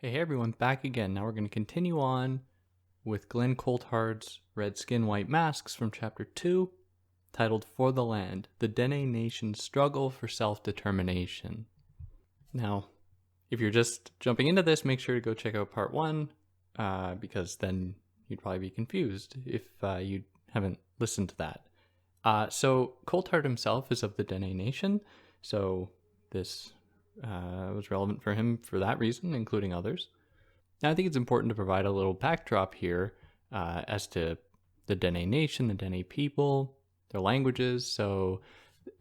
Hey everyone, back again. Now we're going to continue on with Glen Coulthard's Red Skin, White Masks from Chapter 2, titled For the Land, the Dene Nation's Struggle for Self-Determination. Now, if you're just jumping into this, make sure to go check out Part 1, because then you'd probably be confused if you haven't listened to that. So Coulthard himself is of the Dene Nation, so this was relevant for him for that reason, including others. Now, I think it's important to provide a little backdrop here as to the Dene Nation, the Dene people, their languages. So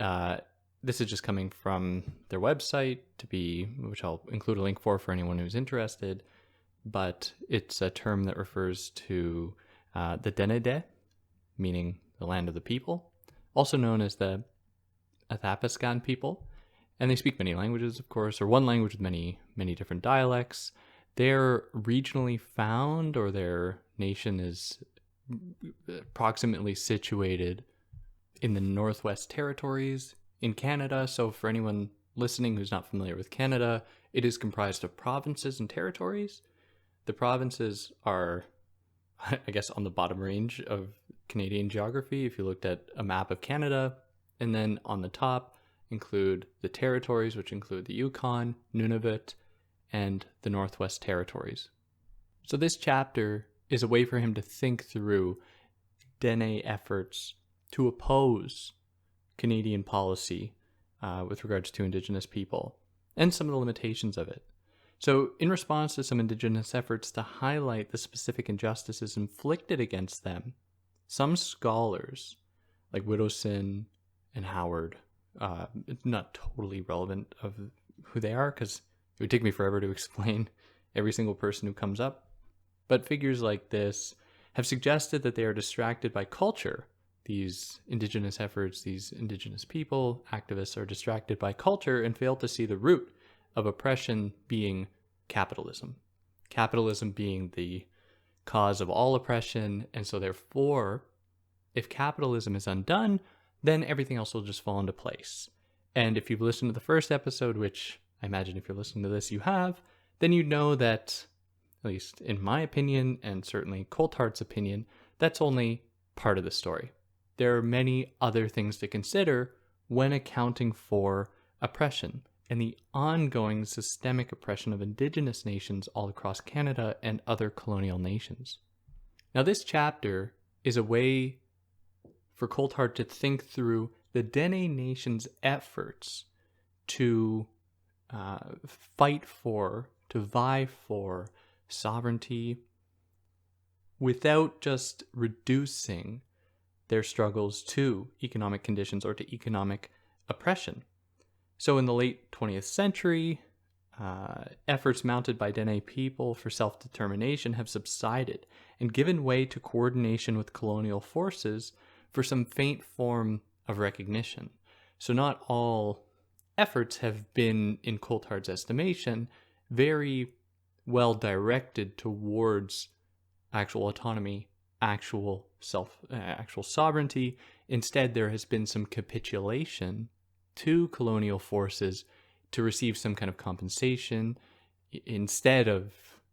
this is just coming from their website, which I'll include a link for anyone who's interested. But it's a term that refers to the Denede, meaning the land of the people, also known as the Athapascan people. And they speak many languages, of course, or one language with many, many different dialects. They're regionally found, or their nation is approximately situated in the Northwest Territories in Canada. So for anyone listening who's not familiar with Canada, it is comprised of provinces and territories. The provinces are, I guess, on the bottom range of Canadian geography if you looked at a map of Canada. And then on the top include the territories, which include the Yukon, Nunavut, and the Northwest Territories. So this chapter is a way for him to think through Dene efforts to oppose Canadian policy with regards to Indigenous people and some of the limitations of it. So in response to some Indigenous efforts to highlight the specific injustices inflicted against them, some scholars like Widdowson and Howard, it's not totally relevant of who they are because it would take me forever to explain every single person who comes up. But figures like this have suggested that they are distracted by culture. These Indigenous efforts, these Indigenous people, activists are distracted by culture and fail to see the root of oppression being capitalism. Capitalism being the cause of all oppression. And so therefore, if capitalism is undone, then everything else will just fall into place. And if you've listened to the first episode, which I imagine if you're listening to this you have, then you know that, at least in my opinion, and certainly Coulthard's opinion, that's only part of the story. There are many other things to consider when accounting for oppression and the ongoing systemic oppression of Indigenous nations all across Canada and other colonial nations. Now, this chapter is a way for Coulthard to think through the Dene Nation's efforts to fight for, to vie for sovereignty without just reducing their struggles to economic conditions or to economic oppression. So in the late 20th century, efforts mounted by Dene people for self-determination have subsided and given way to coordination with colonial forces for some faint form of recognition. So not all efforts have been, in Coulthard's estimation, very well directed towards actual autonomy, actual sovereignty. Instead, there has been some capitulation to colonial forces to receive some kind of compensation instead of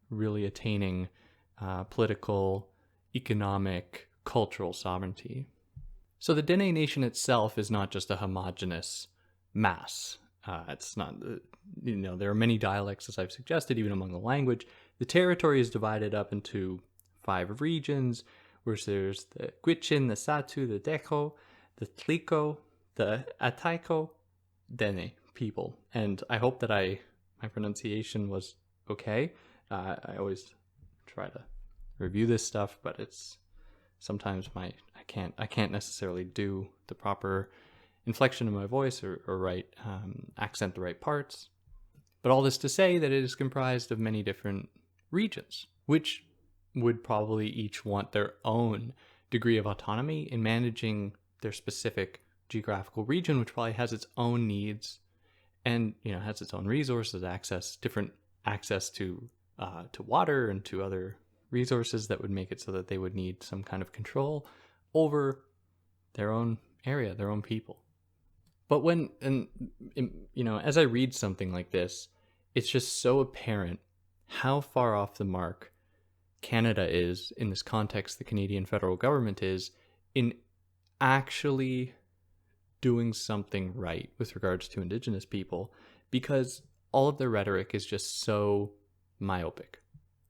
really attaining political, economic, cultural sovereignty. So the Dene Nation itself is not just a homogeneous mass. It's not, there are many dialects, as I've suggested, even among the language. The territory is divided up into 5 regions, where there's the Gwich'in, the Satu, the Deco, the Tliko, the Ataiko, Dene people. And I hope that my pronunciation was okay. I always try to review this stuff, but it's sometimes I can't necessarily do the proper inflection of my voice or accent the right parts. But all this to say that it is comprised of many different regions, which would probably each want their own degree of autonomy in managing their specific geographical region, which probably has its own needs and has its own resources, different access to water and to other resources that would make it so that they would need some kind of control over their own area, their own people. But as I read something like this, it's just so apparent how far off the mark Canada is, in this context, the Canadian federal government is, in actually doing something right with regards to Indigenous people, because all of their rhetoric is just so myopic.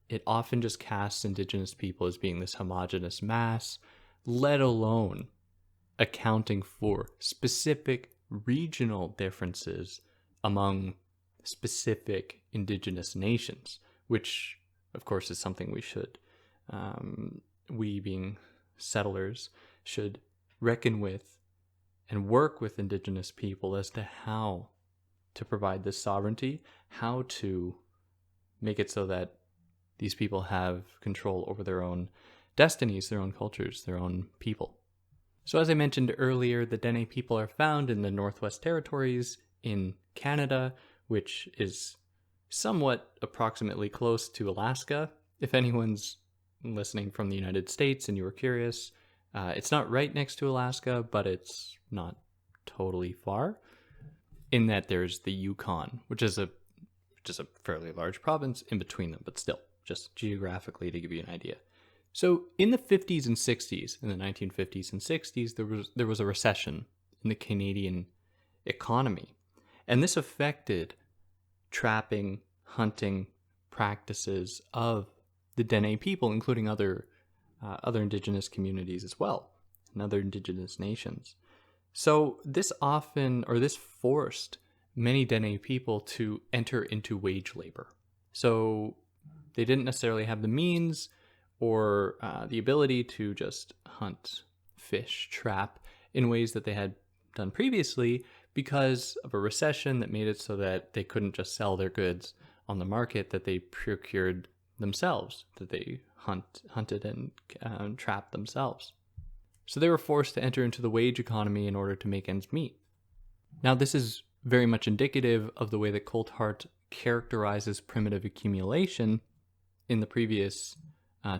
It often just casts Indigenous people as being this homogenous mass, let alone accounting for specific regional differences among specific Indigenous nations, which, of course, is something we should, we being settlers, should reckon with and work with Indigenous people as to how to provide this sovereignty, how to make it so that these people have control over their own destinies, their own cultures, their own people. So as I mentioned earlier, the Dene people are found in the Northwest Territories in Canada, which is somewhat approximately close to Alaska. If anyone's listening from the United States and you were curious, it's not right next to Alaska, but it's not totally far, in that there's the Yukon, which is a fairly large province in between them, but still, just geographically to give you an idea. So in the 50s and 60s, in the 1950s and 60s, there was a recession in the Canadian economy. And this affected trapping, hunting practices of the Dene people, including other Indigenous communities as well, and other Indigenous nations. So this forced many Dene people to enter into wage labor. So they didn't necessarily have the means or the ability to just hunt, fish, trap in ways that they had done previously, because of a recession that made it so that they couldn't just sell their goods on the market that they procured themselves, that they hunted and trapped themselves. So they were forced to enter into the wage economy in order to make ends meet. Now, this is very much indicative of the way that Coulthard characterizes primitive accumulation in the previous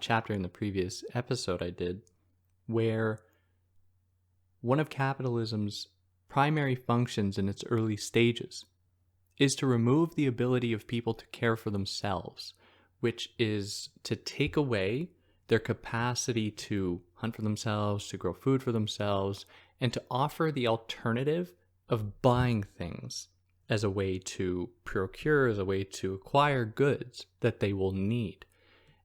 chapter, in the previous episode I did, where one of capitalism's primary functions in its early stages is to remove the ability of people to care for themselves, which is to take away their capacity to hunt for themselves, to grow food for themselves, and to offer the alternative of buying things as a way to procure, as a way to acquire goods that they will need.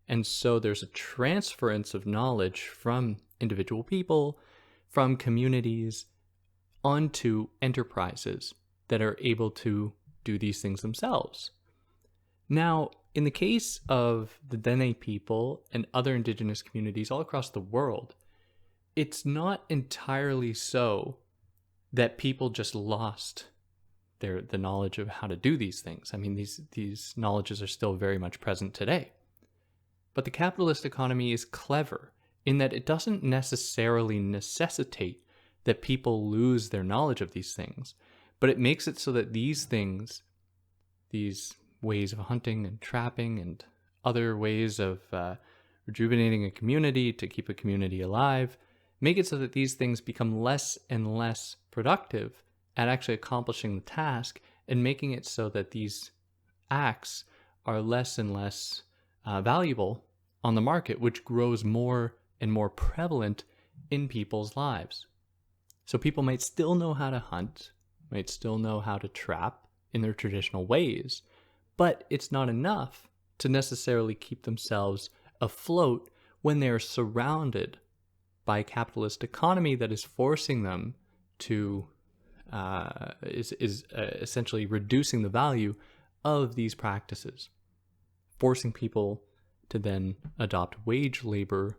And so there's a transference of knowledge from individual people, from communities, onto enterprises that are able to do these things themselves. Now, in the case of the Dene people and other Indigenous communities all across the world, it's not entirely so that people just lost the knowledge of how to do these things. I mean, these knowledges are still very much present today. But the capitalist economy is clever in that it doesn't necessarily necessitate that people lose their knowledge of these things, but it makes it so that these things, these ways of hunting and trapping and other ways of rejuvenating a community to keep a community alive, make it so that these things become less and less productive at actually accomplishing the task, and making it so that these acts are less and less valuable on the market, which grows more and more prevalent in people's lives. So people might still know how to hunt, might still know how to trap in their traditional ways, but it's not enough to necessarily keep themselves afloat when they are surrounded by a capitalist economy that is forcing them to essentially reducing the value of these practices, forcing people to then adopt wage labor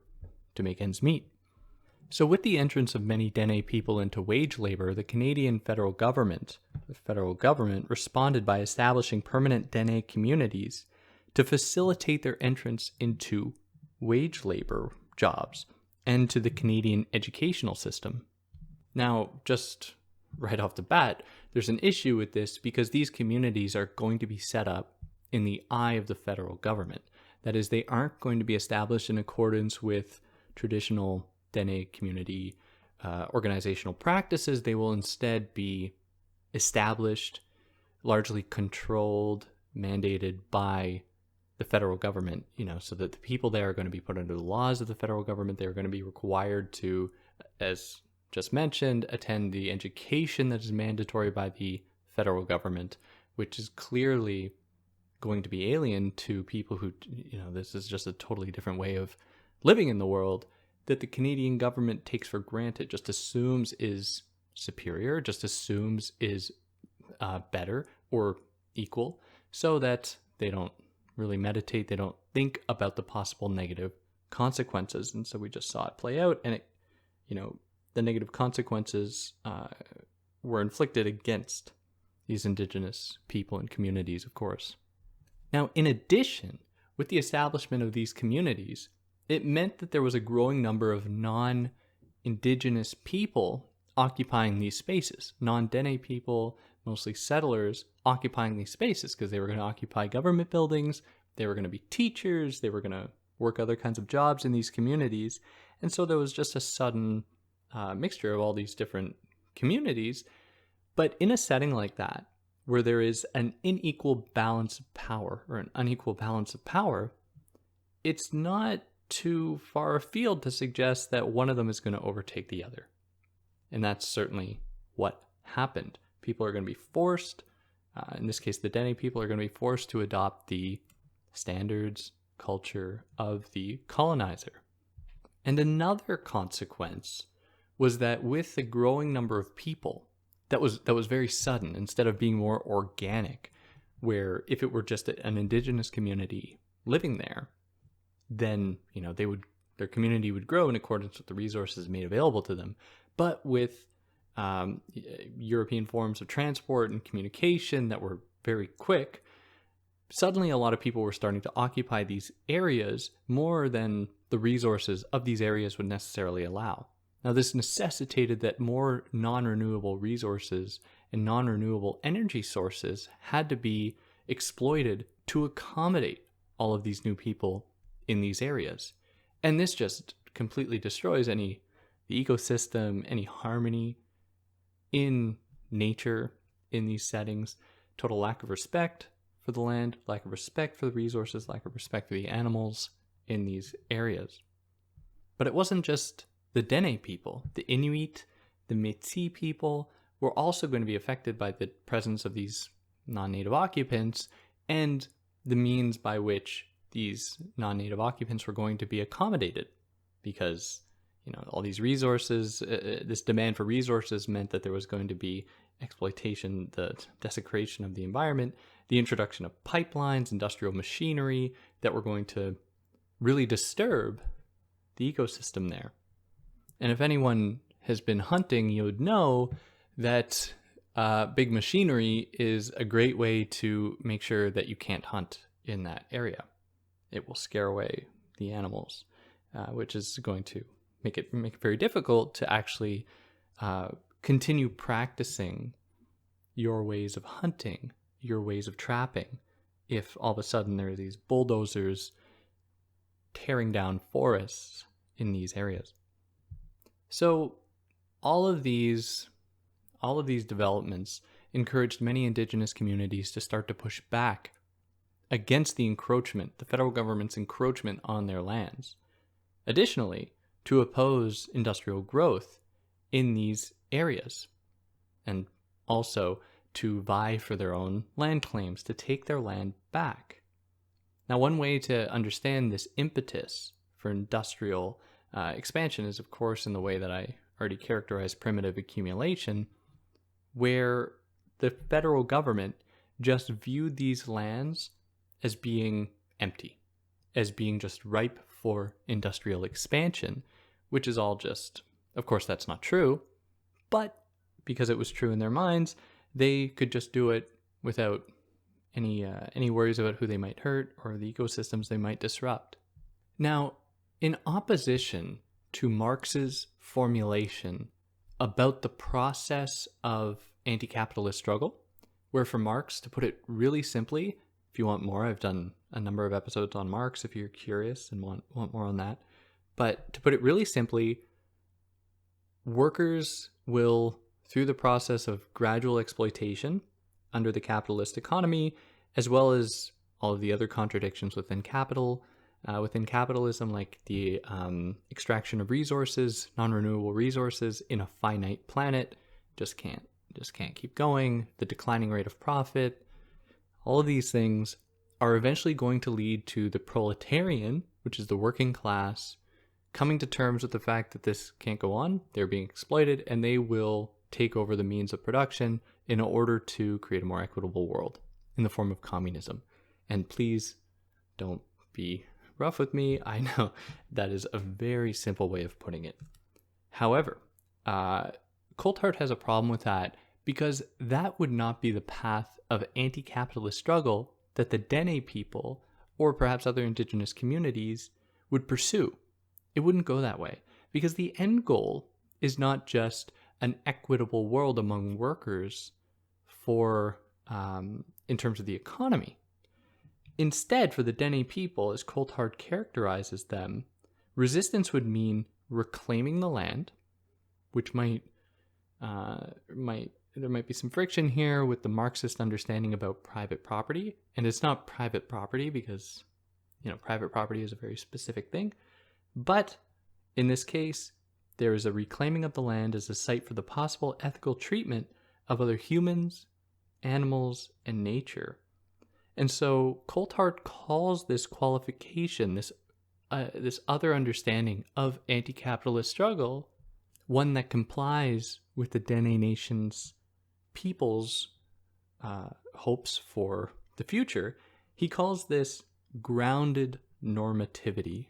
to make ends meet. So with the entrance of many Dene people into wage labor, the Canadian federal government responded by establishing permanent Dene communities to facilitate their entrance into wage labor jobs and to the Canadian educational system. Now, just right off the bat, there's an issue with this because these communities are going to be set up in the eye of the federal government. That is, they aren't going to be established in accordance with traditional Dene community organizational practices. They will instead be established, largely controlled, mandated by the federal government, so that the people there are going to be put under the laws of the federal government. They're going to be required to, as just mentioned, attend the education that is mandatory by the federal government, which is clearly going to be alien to people who, this is just a totally different way of living in the world that the Canadian government takes for granted, just assumes is superior, just assumes is better or equal, so that they don't really meditate, they don't think about the possible negative consequences. And so we just saw it play out, and it, the negative consequences were inflicted against these Indigenous people and communities, of course. Now, in addition, with the establishment of these communities, it meant that there was a growing number of non-Indigenous people occupying these spaces, non-Dene people, mostly settlers, occupying these spaces because they were going to occupy government buildings, they were going to be teachers, they were going to work other kinds of jobs in these communities. And so there was just a sudden mixture of all these different communities. But in a setting like that, where there is an unequal balance of power, it's not too far afield to suggest that one of them is going to overtake the other. And that's certainly what happened. People are going to be forced, in this case the Dene people are going to be forced to adopt the standards, culture of the colonizer. And another consequence was that with the growing number of people, that was very sudden, instead of being more organic, where if it were just an Indigenous community living there, then their community would grow in accordance with the resources made available to them. But with European forms of transport and communication that were very quick, suddenly a lot of people were starting to occupy these areas more than the resources of these areas would necessarily allow. Now, this necessitated that more non-renewable resources and non-renewable energy sources had to be exploited to accommodate all of these new people in these areas. And this just completely destroys the ecosystem, any harmony in nature in these settings. Total lack of respect for the land, lack of respect for the resources, lack of respect for the animals in these areas. But it wasn't just the Dene people. The Inuit, the Métis people were also going to be affected by the presence of these non-native occupants and the means by which these non-native occupants were going to be accommodated, because all these resources, this demand for resources meant that there was going to be exploitation, the desecration of the environment, the introduction of pipelines, industrial machinery that were going to really disturb the ecosystem there. And if anyone has been hunting, you would know that big machinery is a great way to make sure that you can't hunt in that area. It will scare away the animals, which is going to make it very difficult to actually continue practicing your ways of hunting, your ways of trapping, if all of a sudden there are these bulldozers tearing down forests in these areas. So all of these developments encouraged many Indigenous communities to start to push back against the encroachment, the federal government's encroachment on their lands. Additionally, to oppose industrial growth in these areas, and also to vie for their own land claims, to take their land back. Now, one way to understand this impetus for industrial expansion is, of course, in the way that I already characterized primitive accumulation, where the federal government just viewed these lands as being empty, as being just ripe for industrial expansion, which is all just, of course, that's not true, but because it was true in their minds, they could just do it without any worries about who they might hurt or the ecosystems they might disrupt. Now, in opposition to Marx's formulation about the process of anti-capitalist struggle, where for Marx, to put it really simply, if you want more, I've done a number of episodes on Marx if you're curious and want more on that. But to put it really simply, workers will, through the process of gradual exploitation under the capitalist economy, as well as all of the other contradictions within capitalism, like the extraction of resources, non-renewable resources in a finite planet, just can't keep going. The declining rate of profit, all of these things are eventually going to lead to the proletarian, which is the working class, coming to terms with the fact that this can't go on. They're being exploited, and they will take over the means of production in order to create a more equitable world in the form of communism. And please don't be rough with me. I know that is a very simple way of putting it. However, Coulthard has a problem with that because that would not be the path of anti-capitalist struggle that the Dene people, or perhaps other indigenous communities, would pursue. It wouldn't go that way, because the end goal is not just an equitable world among workers for in terms of the economy. Instead, for the Dene people, as Coulthard characterizes them, resistance would mean reclaiming the land, which there might be some friction here with the Marxist understanding about private property. And it's not private property because, private property is a very specific thing. But in this case, there is a reclaiming of the land as a site for the possible ethical treatment of other humans, animals, and nature. And so Coulthard calls this qualification, this other understanding of anti-capitalist struggle, one that complies with the Dene Nation's people's hopes for the future. He calls this grounded normativity.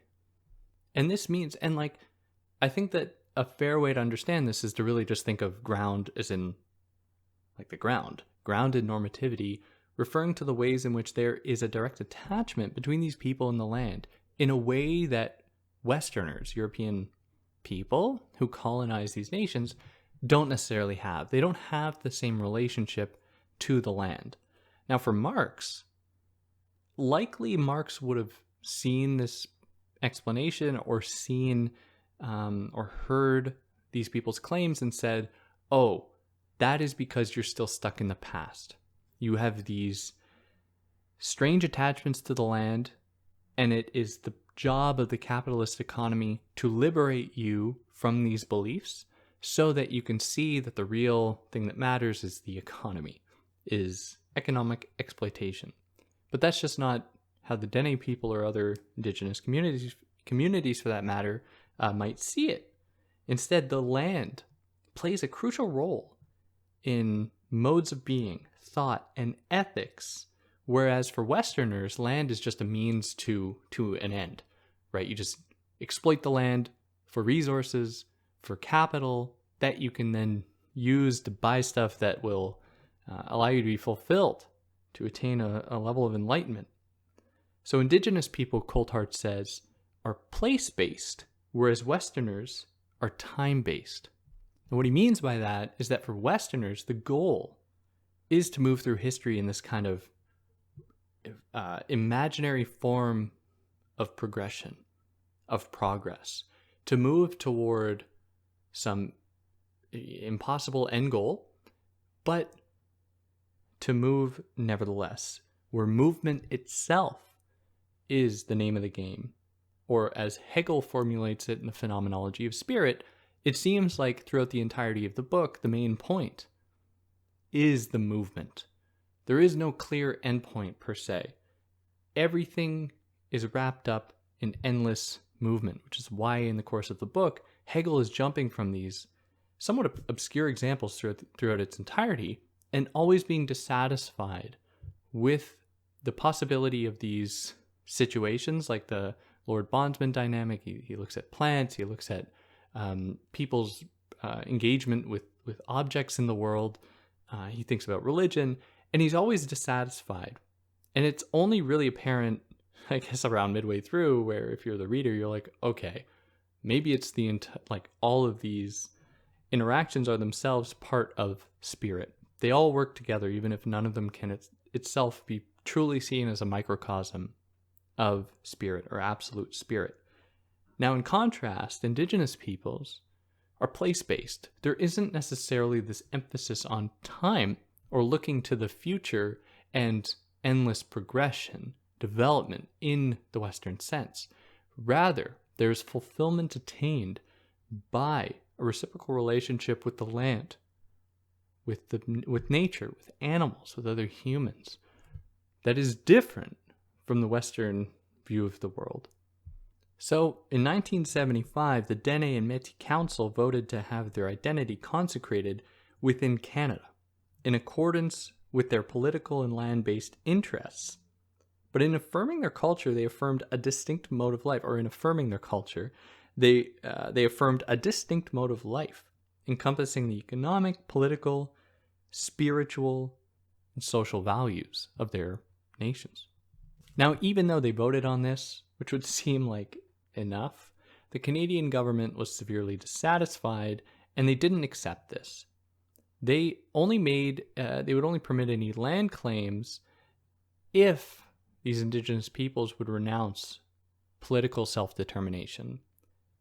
And this means, I think that a fair way to understand this is to really just think of ground as in, the ground. Grounded normativity, referring to the ways in which there is a direct attachment between these people and the land in a way that Westerners, European people who colonize these nations, don't necessarily have. They don't have the same relationship to the land. Now, for Marx, likely Marx would have seen this explanation or seen or heard these people's claims and said, oh, that is because you're still stuck in the past. You have these strange attachments to the land, and it is the job of the capitalist economy to liberate you from these beliefs so that you can see that the real thing that matters is the economy, is economic exploitation. But that's just not how the Dene people or other indigenous communities for that matter, might see it. Instead, the land plays a crucial role in modes of being, thought, and ethics, whereas for Westerners, land is just a means to an end, right? You just exploit the land for resources, for capital, that you can then use to buy stuff that will allow you to be fulfilled, to attain a level of enlightenment. So indigenous people, Coulthard says, are place-based, whereas Westerners are time-based. And what he means by that is that for Westerners, the goal is to move through history in this kind of imaginary form of progression, of progress, to move toward some impossible end goal, but to move nevertheless, where movement itself is the name of the game. Or as Hegel formulates it in the Phenomenology of Spirit, it seems like throughout the entirety of the book, the main point is the movement. There is no clear endpoint per se. Everything is wrapped up in endless movement, which is why in the course of the book, Hegel is jumping from these somewhat obscure examples throughout its entirety and always being dissatisfied with the possibility of these situations like the Lord Bondsman dynamic. He looks at plants, he looks at people's engagement with objects in the world. He thinks about religion, and he's always dissatisfied. And it's only really apparent, I guess, around midway through, where if you're the reader, you're like, okay, maybe it's all of these interactions are themselves part of spirit. They all work together, even if none of them can itself be truly seen as a microcosm of spirit or absolute spirit. Now, in contrast, indigenous peoples are place-based. There isn't necessarily this emphasis on time or looking to the future and endless progression. development in the Western sense. Rather, there is fulfillment attained by a reciprocal relationship with the land, with nature, with animals, with other humans, that is different from the Western view of the world. So, in 1975, the Dene and Métis Council voted to have their identity consecrated within Canada, in accordance with their political and land-based interests. But in affirming their culture, they affirmed a distinct mode of life, or in affirming their culture, they affirmed a distinct mode of life, encompassing the economic, political, spiritual, and social values of their nations. Now, even though they voted on this, which would seem like enough, the Canadian government was severely dissatisfied, and they didn't accept this. They would only permit any land claims if these Indigenous peoples would renounce political self-determination.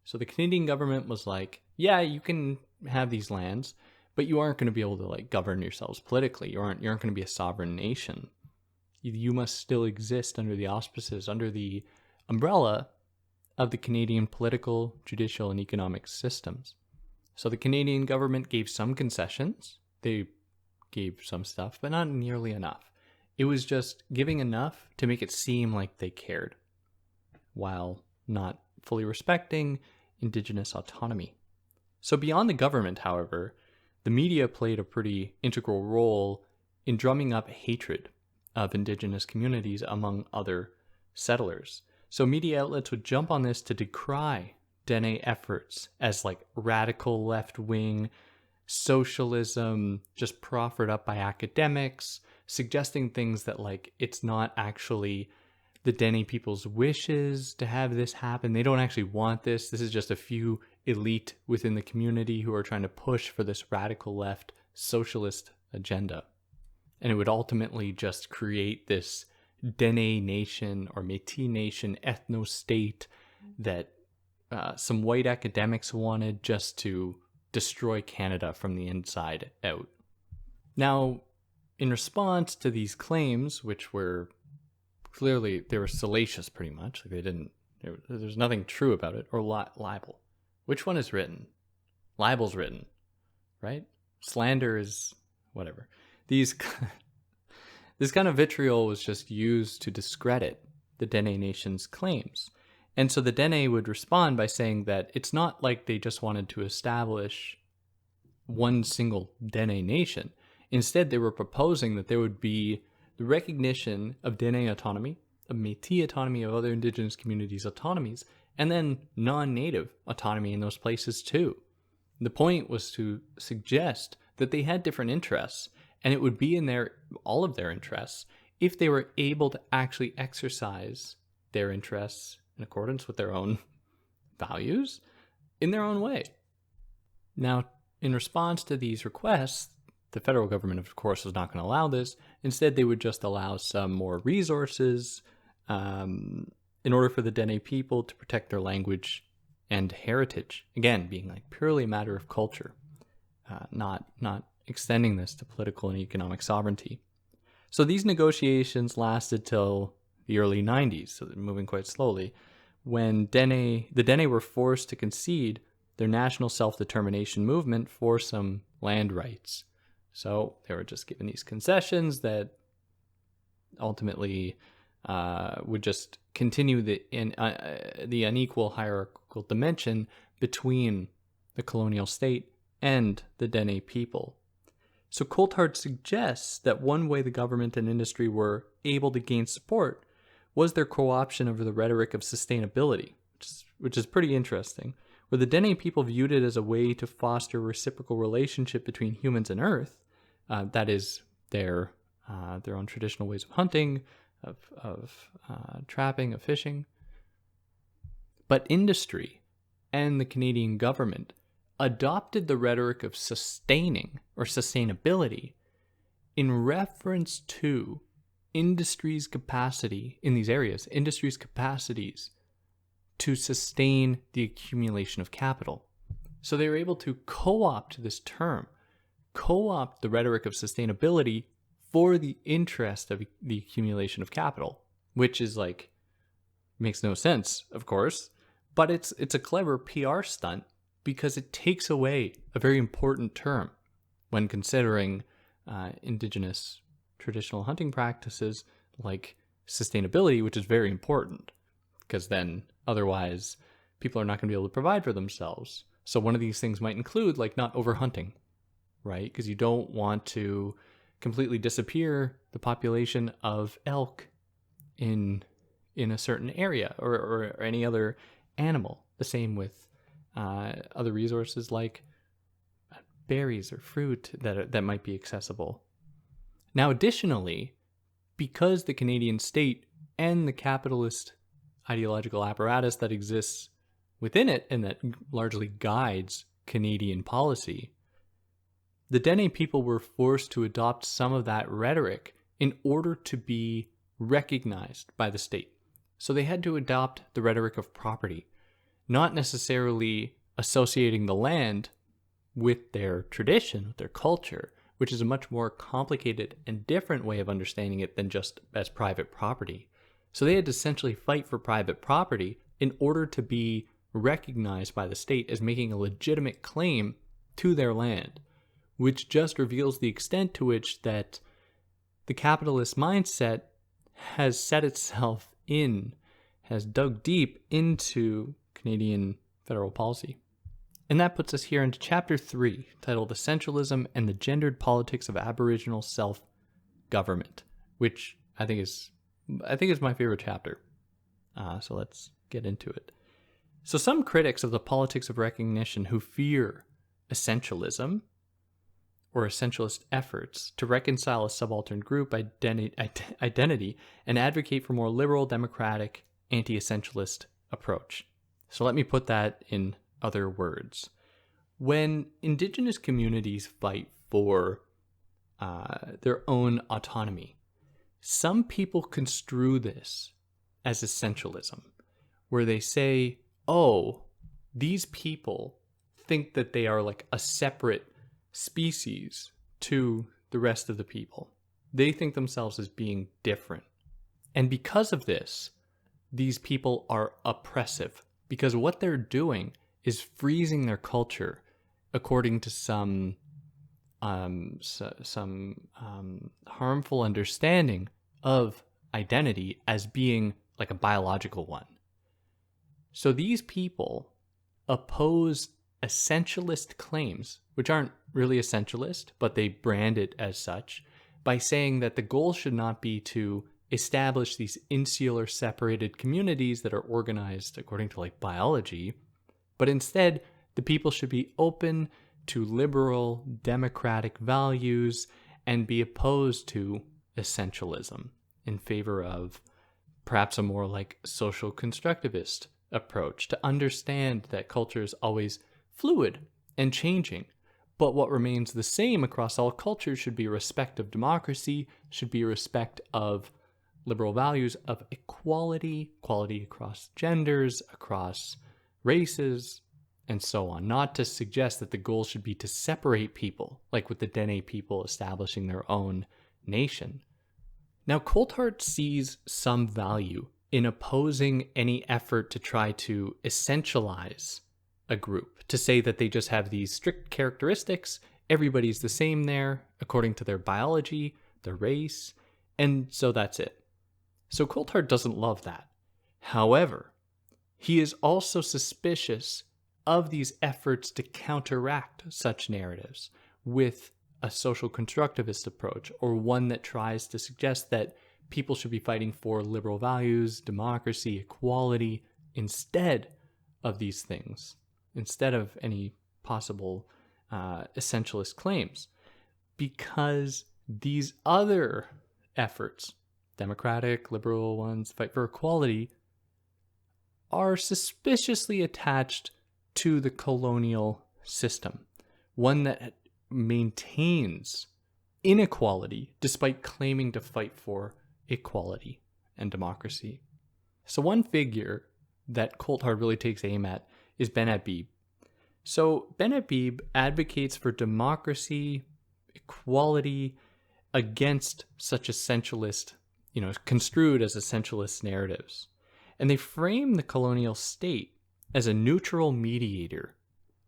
So the Canadian government was like, yeah, you can have these lands, but you aren't going to be able to govern yourselves politically. You aren't going to be a sovereign nation. You must still exist under the auspices, under the umbrella of the Canadian political, judicial, and economic systems. So the Canadian government gave some concessions. They gave some stuff, but not nearly enough. It was just giving enough to make it seem like they cared, while not fully respecting Indigenous autonomy. So beyond the government, however, the media played a pretty integral role in drumming up hatred of Indigenous communities among other settlers. So media outlets would jump on this to decry Dene efforts as radical left-wing socialism just proffered up by academics, suggesting things that it's not actually the Dene people's wishes to have this happen. They don't actually want this. This is just a few elite within the community who are trying to push for this radical left socialist agenda. And it would ultimately just create this Dene nation or Métis nation ethno-state that some white academics wanted just to destroy Canada from the inside out. Now, in response to these claims, which were clearly, they were salacious pretty much, there's nothing true about it, or libel. Which one is written? Libel's written, right? Slander is whatever. This kind of vitriol was just used to discredit the Dene Nation's claims. And so the Dene would respond by saying that it's not like they just wanted to establish one single Dene Nation. Instead, they were proposing that there would be the recognition of Dene autonomy, of Métis autonomy, of other Indigenous communities' autonomies, and then non-native autonomy in those places too. The point was to suggest that they had different interests, and it would be in all of their interests if they were able to actually exercise their interests in accordance with their own values in their own way. Now, in response to these requests, the federal government, of course, was not going to allow this. Instead, they would just allow some more resources in order for the Dene people to protect their language and heritage. Again, being purely a matter of culture, not extending this to political and economic sovereignty. So these negotiations lasted till the early 90s, so they're moving quite slowly, when the Dene were forced to concede their national self-determination movement for some land rights. So they were just given these concessions that ultimately would just continue the unequal hierarchical dimension between the colonial state and the Dene people. So Coulthard suggests that one way the government and industry were able to gain support was their co-option of the rhetoric of sustainability, which is pretty interesting, where the Dene people viewed it as a way to foster a reciprocal relationship between humans and Earth, that is their own traditional ways of hunting, of trapping, of fishing. But industry and the Canadian government adopted the rhetoric of sustaining or sustainability in reference to industry's capacity in these areas, industry's capacities to sustain the accumulation of capital. So they were able to co-opt this term, co-opt the rhetoric of sustainability for the interest of the accumulation of capital. which is like, makes no sense, of course, but it's a clever PR stunt because it takes away a very important term when considering indigenous traditional hunting practices like sustainability, which is very important because then otherwise people are not going to be able to provide for themselves. So one of these things might include like not overhunting, right? Because you don't want to completely disappear the population of elk in a certain area or any other animal. The same with other resources like berries or fruit that might be accessible. Now, additionally, because the Canadian state and the capitalist ideological apparatus that exists within it and that largely guides Canadian policy, the Dene people were forced to adopt some of that rhetoric in order to be recognized by the state. So they had to adopt the rhetoric of property, not necessarily associating the land with their tradition, with their culture, which is a much more complicated and different way of understanding it than just as private property. So they had to essentially fight for private property in order to be recognized by the state as making a legitimate claim to their land, which just reveals the extent to which that the capitalist mindset has set itself in, has dug deep into Canadian federal policy. And that puts us here into Chapter 3, titled Essentialism and the Gendered Politics of Aboriginal Self-Government, which I think is my favorite chapter. So let's get into it. So some critics of the politics of recognition who fear essentialism or essentialist efforts to reconcile a subaltern group identity and advocate for more liberal, democratic, anti-essentialist approach. So let me put that in other words. When indigenous communities fight for their own autonomy, some people construe this as essentialism, where they say, oh, these people think that they are like a separate species to the rest of the people. They think themselves as being different. And because of this, these people are oppressive, because what they're doing is freezing their culture according to some harmful understanding of identity as being like a biological one. So these people oppose essentialist claims, which aren't really essentialist, but they brand it as such, by saying that the goal should not be to establish these insular separated communities that are organized according to like biology, but instead the people should be open to liberal democratic values and be opposed to essentialism in favor of perhaps a more like social constructivist approach to understand that culture is always fluid and changing, but what remains the same across all cultures should be respect of democracy, should be respect of liberal values of equality, equality across genders, across races, and so on. Not to suggest that the goal should be to separate people, like with the Dene people establishing their own nation. Now, Coulthard sees some value in opposing any effort to try to essentialize a group, to say that they just have these strict characteristics, everybody's the same there, according to their biology, their race, and so that's it. So Coulthard doesn't love that. However, he is also suspicious of these efforts to counteract such narratives with a social constructivist approach, or one that tries to suggest that people should be fighting for liberal values, democracy, equality, instead of these things, instead of any possible essentialist claims. Because these other efforts, democratic, liberal ones, fight for equality, are suspiciously attached to the colonial system, one that maintains inequality despite claiming to fight for equality and democracy. So one figure that Coulthard really takes aim at is Ben Habib. So Ben Habib advocates for democracy, equality, against such essentialist construed as essentialist narratives. And they frame the colonial state as a neutral mediator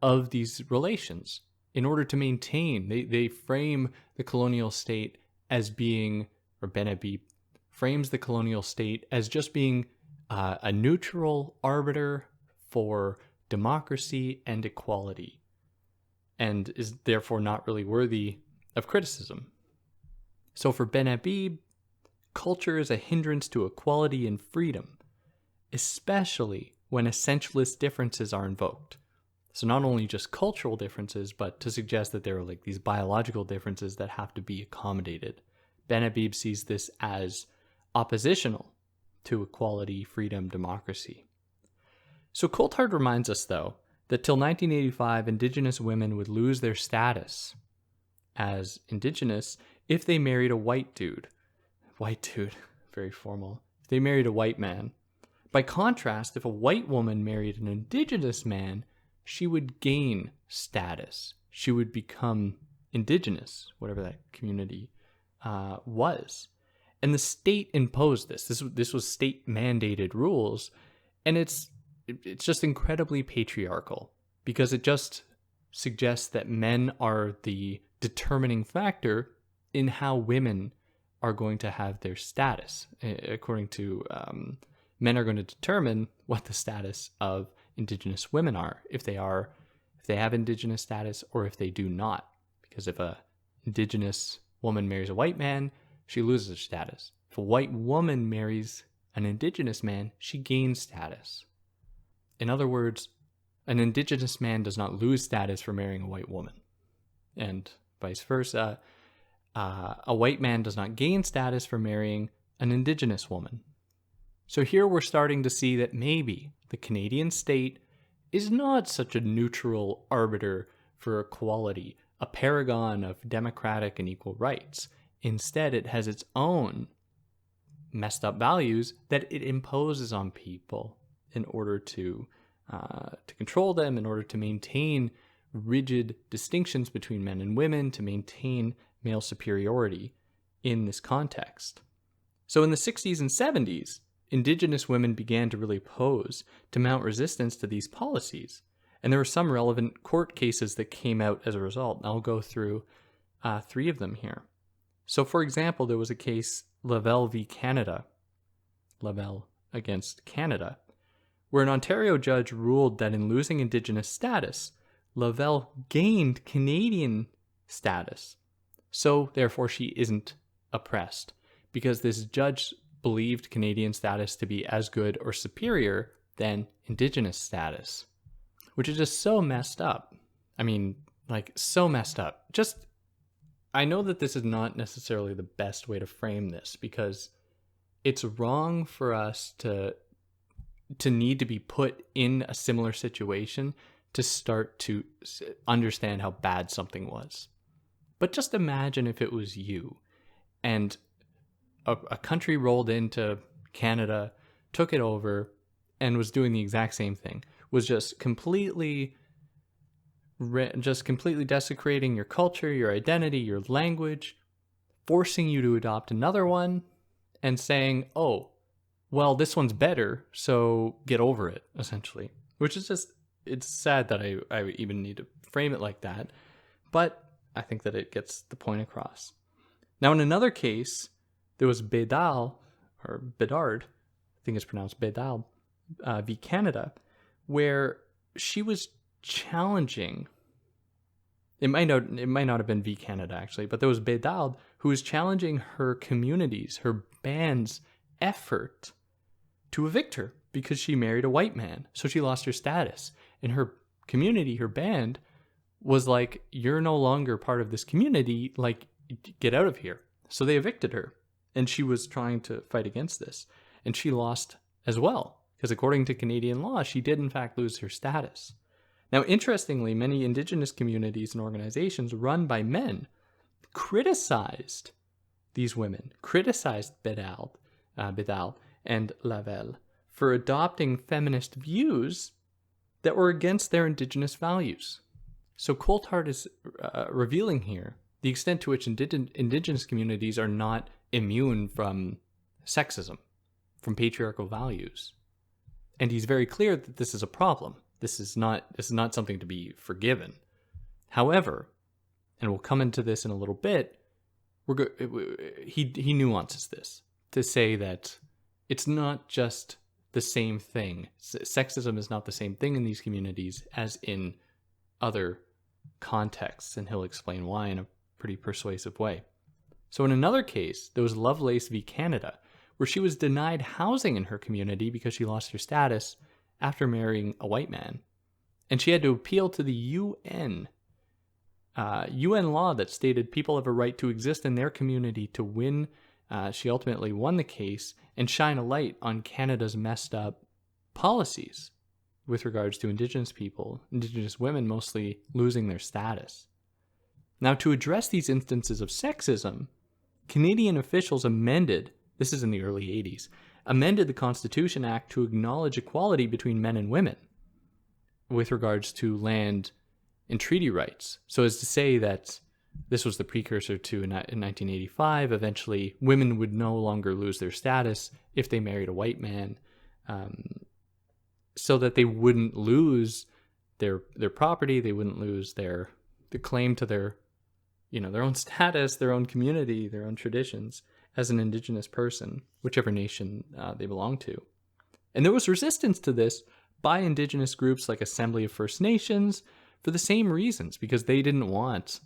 of these relations in order to maintain. They frame the colonial state as being, or Ben Habib frames the colonial state as just being a neutral arbiter for democracy and equality, and is therefore not really worthy of criticism. So for Ben Habib, culture is a hindrance to equality and freedom, especially when essentialist differences are invoked. So not only just cultural differences, but to suggest that there are like these biological differences that have to be accommodated. Ben Habib sees this as oppositional to equality, freedom, democracy. So Coulthard reminds us, though, that till 1985, Indigenous women would lose their status as Indigenous if they married a white dude. White dude, very formal. If they married a white man. By contrast, if a white woman married an Indigenous man, she would gain status. She would become Indigenous, whatever that community was. And the state imposed this. This was state-mandated rules, and it's just incredibly patriarchal because it just suggests that men are the determining factor in how women are going to have their status. According to men are going to determine what the status of Indigenous women are, if they have Indigenous status or if they do not. Because if a Indigenous woman marries a white man, she loses her status. If a white woman marries an Indigenous man, she gains status. In other words, an Indigenous man does not lose status for marrying a white woman, and vice versa. A white man does not gain status for marrying an Indigenous woman. So here we're starting to see that maybe the Canadian state is not such a neutral arbiter for equality, a paragon of democratic and equal rights. Instead, it has its own messed up values that it imposes on people in order to control them, in order to maintain rigid distinctions between men and women, to maintain male superiority in this context. So in the 60s and 70s, Indigenous women began to really pose, to mount resistance to these policies. And there were some relevant court cases that came out as a result. And I'll go through 3 of them here. So for example, there was a case, Lavelle v. Canada, Lavelle against Canada, where an Ontario judge ruled that in losing Indigenous status, Lavelle gained Canadian status. So therefore she isn't oppressed, because this judge believed Canadian status to be as good or superior than Indigenous status, which is just so messed up. I mean, like, so messed up. Just, I know that this is not necessarily the best way to frame this, because it's wrong for us to need to be put in a similar situation to start to understand how bad something was. But just imagine if it was you, and a country rolled into Canada, took it over, and was doing the exact same thing. Was just completely desecrating your culture, your identity, your language, forcing you to adopt another one, and saying, oh, well, this one's better, so get over it, essentially. Which is just, it's sad that I even need to frame it like that, but I think that it gets the point across. Now, in another case, there was Bedard, I think it's pronounced Bedard, v. Canada, where she was challenging, it might not have been v. Canada actually, but there was Bedard who was challenging her community's, her band's effort to evict her because she married a white man. So she lost her status. And her community, her band, was like, you're no longer part of this community, like, get out of here. So they evicted her. And she was trying to fight against this. And she lost as well, because according to Canadian law, she did in fact lose her status. Now, interestingly, many Indigenous communities and organizations run by men criticized these women, criticized Bedard and Lavelle for adopting feminist views that were against their Indigenous values. So Coulthard is revealing here the extent to which Indigenous communities are not immune from sexism, from patriarchal values. And he's very clear that this is a problem. This is not something to be forgiven. However, and we'll come into this in a little bit, he nuances this to say that it's not just the same thing. Sexism is not the same thing in these communities as in other contexts, and he'll explain why in a pretty persuasive way. So in another case, there was Lovelace v. Canada, where she was denied housing in her community because she lost her status after marrying a white man. And she had to appeal to the UN law that stated people have a right to exist in their community to win. She ultimately won the case and shine a light on Canada's messed up policies with regards to Indigenous people, Indigenous women mostly losing their status. Now, to address these instances of sexism, Canadian officials amended, this is in the early 80s, amended the Constitution Act to acknowledge equality between men and women with regards to land and treaty rights. So as to say that this was the precursor to, in 1985, eventually women would no longer lose their status if they married a white man, so that they wouldn't lose their property, they wouldn't lose the claim to their own status, their own community, their own traditions as an Indigenous person, whichever nation they belong to. And there was resistance to this by Indigenous groups like Assembly of First Nations for the same reasons, because they didn't want,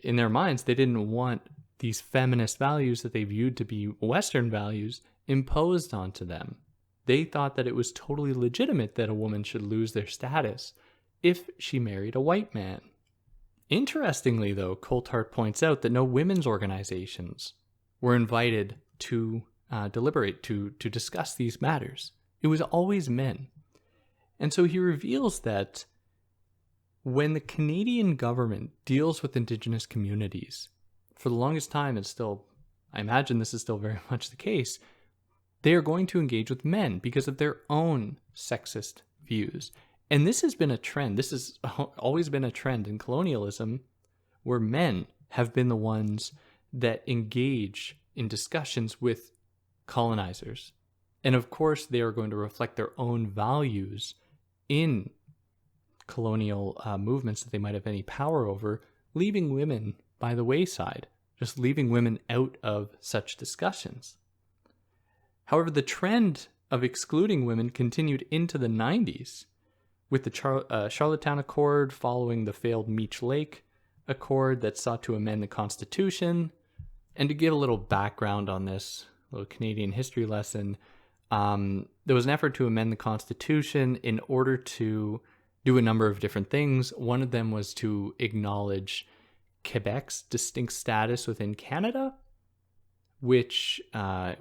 in their minds, they didn't want these feminist values that they viewed to be Western values imposed onto them. They thought that it was totally legitimate that a woman should lose their status if she married a white man. Interestingly, though, Coulthard points out that no women's organizations were invited to deliberate, to discuss these matters. It was always men. And so he reveals that when the Canadian government deals with Indigenous communities, for the longest time, and still, I imagine this is still very much the case, they are going to engage with men because of their own sexist views. And this has been a trend. This has always been a trend in colonialism where men have been the ones that engage in discussions with colonizers. And of course, they are going to reflect their own values in colonial movements that they might have any power over, leaving women by the wayside, just leaving women out of such discussions. However, the trend of excluding women continued into the 90s, with the Charlottetown Accord following the failed Meech Lake Accord that sought to amend the Constitution. And to give a little background on this, a little Canadian history lesson, there was an effort to amend the Constitution in order to do a number of different things. One of them was to acknowledge Quebec's distinct status within Canada, which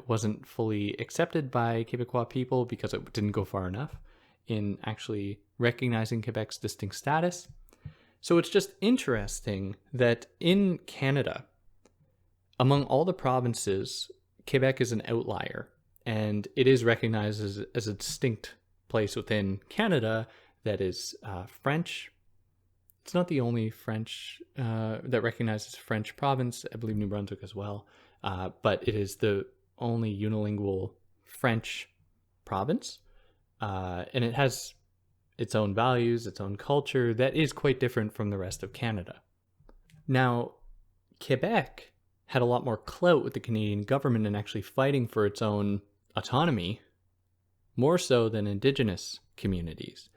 wasn't fully accepted by Quebecois people because it didn't go far enough in actually recognizing Quebec's distinct status. So it's just interesting that in Canada, among all the provinces, Quebec is an outlier, and it is recognized as a distinct place within Canada that is French. It's not the only French that recognizes French province. I believe New Brunswick as well. But it is the only unilingual French province. And it has its own values, its own culture that is quite different from the rest of Canada. Now, Quebec had a lot more clout with the Canadian government in actually fighting for its own autonomy, more so than Indigenous communities.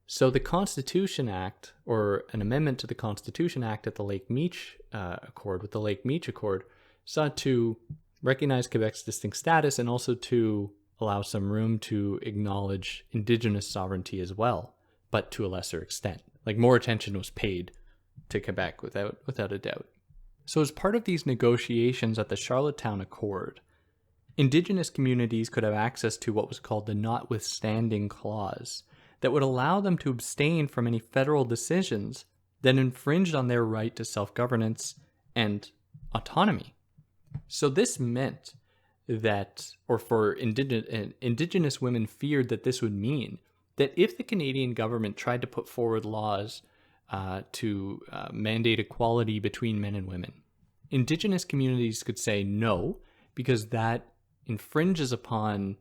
So the Constitution Act, or an amendment to the Constitution Act at the Lake Meech Accord, with the Lake Meech Accord, sought to recognize Quebec's distinct status and also to allow some room to acknowledge Indigenous sovereignty as well, but to a lesser extent. Like, more attention was paid to Quebec without a doubt. So as part of these negotiations at the Charlottetown Accord, Indigenous communities could have access to what was called the Notwithstanding Clause that would allow them to abstain from any federal decisions that infringed on their right to self-governance and autonomy. So this meant that, or for Indigenous women feared that this would mean that if the Canadian government tried to put forward laws to mandate equality between men and women, Indigenous communities could say no, because that infringes upon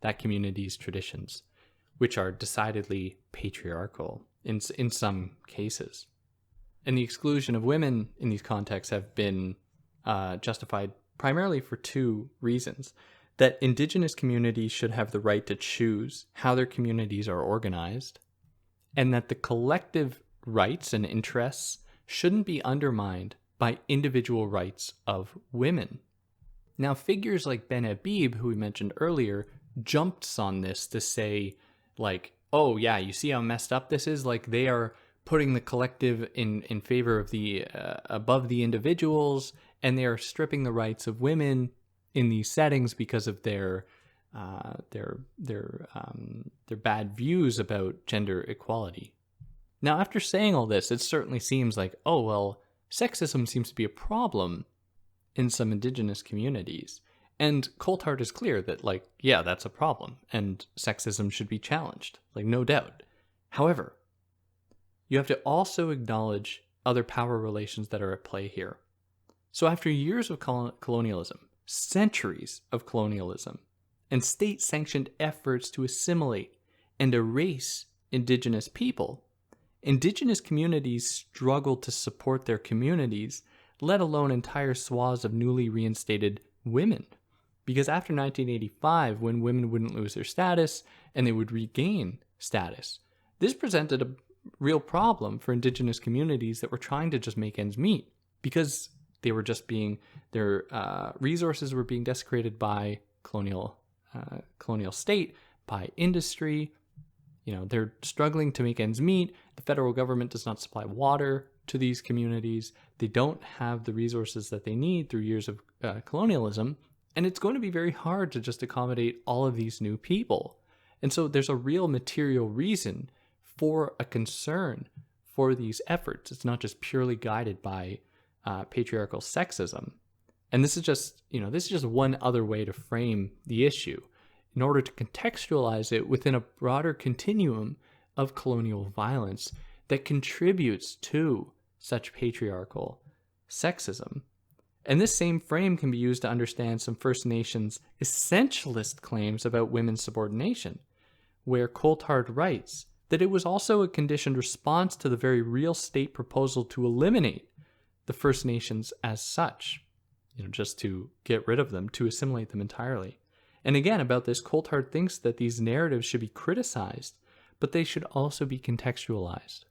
that community's traditions, which are decidedly patriarchal in some cases. And the exclusion of women in these contexts have been justified primarily for two reasons. That indigenous communities should have the right to choose how their communities are organized, and that the collective rights and interests shouldn't be undermined by individual rights of women. Now, figures like Ben Habib, who we mentioned earlier, jumps on this to say, like, oh yeah, you see how messed up this is? Like, they are putting the collective in favor of the above the individuals, and they are stripping the rights of women in these settings because of their bad views about gender equality. Now, after saying all this, it certainly seems like, oh well, sexism seems to be a problem in some indigenous communities. And Coulthard is clear that, like, yeah, that's a problem, and sexism should be challenged, like, no doubt. However, you have to also acknowledge other power relations that are at play here. So after years of colonialism, centuries of colonialism, and state-sanctioned efforts to assimilate and erase indigenous people, indigenous communities struggled to support their communities, let alone entire swaths of newly reinstated women. Because after 1985, when women wouldn't lose their status and they would regain status, this presented a real problem for indigenous communities that were trying to just make ends meet, because they were just being, their resources were being desecrated by colonial state, by industry. You know, they're struggling to make ends meet. The federal government does not supply water to these communities. They don't have the resources that they need through years of colonialism. And it's going to be very hard to just accommodate all of these new people. And so there's a real material reason for a concern for these efforts. It's not just purely guided by patriarchal sexism. And this is just one other way to frame the issue in order to contextualize it within a broader continuum of colonial violence that contributes to such patriarchal sexism. And this same frame can be used to understand some First Nations essentialist claims about women's subordination, where Coulthard writes that it was also a conditioned response to the very real state proposal to eliminate the First Nations as such, just to get rid of them, to assimilate them entirely. And again, about this, Coulthard thinks that these narratives should be criticized, but they should also be contextualized.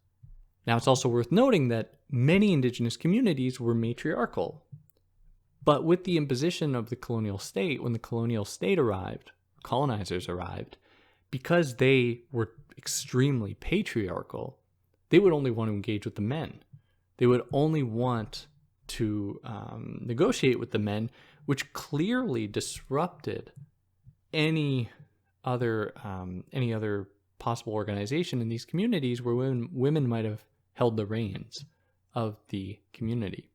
Now, it's also worth noting that many indigenous communities were matriarchal. But with the imposition of the colonial state, when the colonial state arrived, colonizers arrived, because they were extremely patriarchal, they would only want to engage with the men. They would only want to negotiate with the men, which clearly disrupted any other possible organization in these communities where women might have held the reins of the community.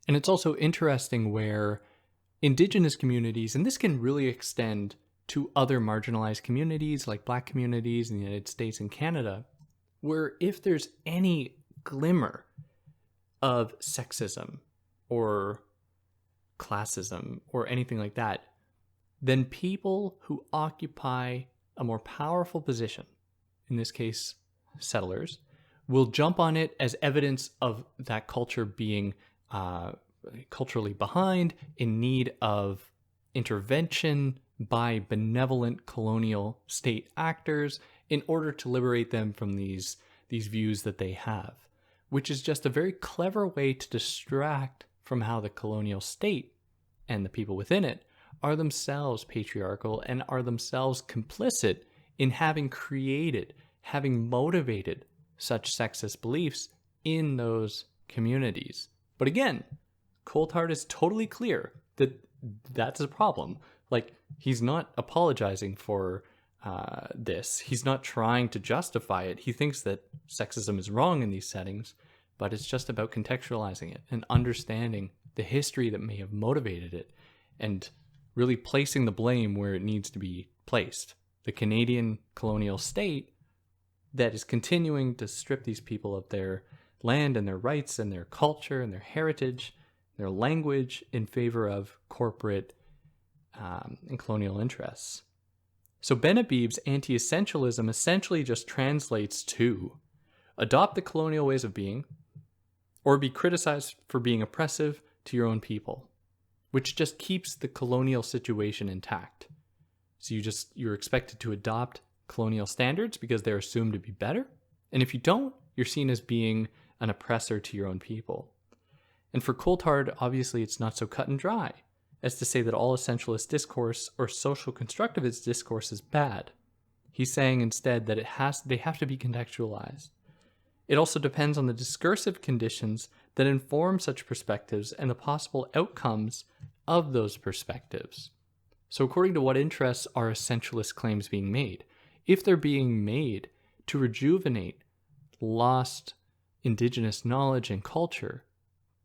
And it's also interesting where indigenous communities, and this can really extend to other marginalized communities like Black communities in the United States and Canada, where if there's any glimmer of sexism or classism or anything like that, then people who occupy a more powerful position, in this case settlers, will jump on it as evidence of that culture being culturally behind, in need of intervention by benevolent colonial state actors in order to liberate them from these views that they have, which is just a very clever way to distract from how the colonial state and the people within it are themselves patriarchal and are themselves complicit in having created, having motivated such sexist beliefs in those communities. But again, Coulthard is totally clear that that's a problem. Like, he's not apologizing for this. He's not trying to justify it. He thinks that sexism is wrong in these settings, but it's just about contextualizing it and understanding the history that may have motivated it and really placing the blame where it needs to be placed. The Canadian colonial state that is continuing to strip these people of their land and their rights and their culture and their heritage, their language in favor of corporate and colonial interests. So Ben Habib's anti-essentialism essentially just translates to adopt the colonial ways of being, or be criticized for being oppressive to your own people, which just keeps the colonial situation intact. So you're expected to adopt colonial standards because they're assumed to be better. And if you don't, you're seen as being an oppressor to your own people. And for Coulthard, obviously it's not so cut and dry as to say that all essentialist discourse or social constructivist discourse is bad. He's saying instead that they have to be contextualized. It also depends on the discursive conditions that inform such perspectives and the possible outcomes of those perspectives. So according to what interests are essentialist claims being made? If they're being made to rejuvenate lost indigenous knowledge and culture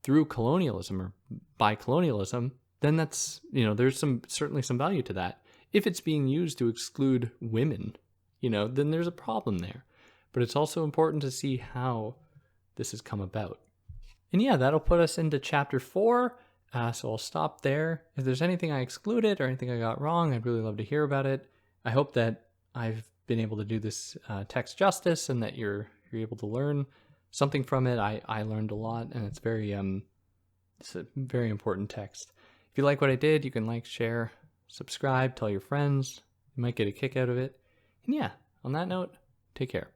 through colonialism or by colonialism, then that's, there's certainly some value to that. If it's being used to exclude women, then there's a problem there. But it's also important to see how this has come about. And yeah, that'll put us into chapter 4. So I'll stop there. If there's anything I excluded or anything I got wrong, I'd really love to hear about it. I hope that I've been able to do this text justice and that you're able to learn something from it. I learned a lot, and it's a very important text. If you like what I did, you can like, share, subscribe, tell your friends. You might get a kick out of it. And yeah, on that note, take care.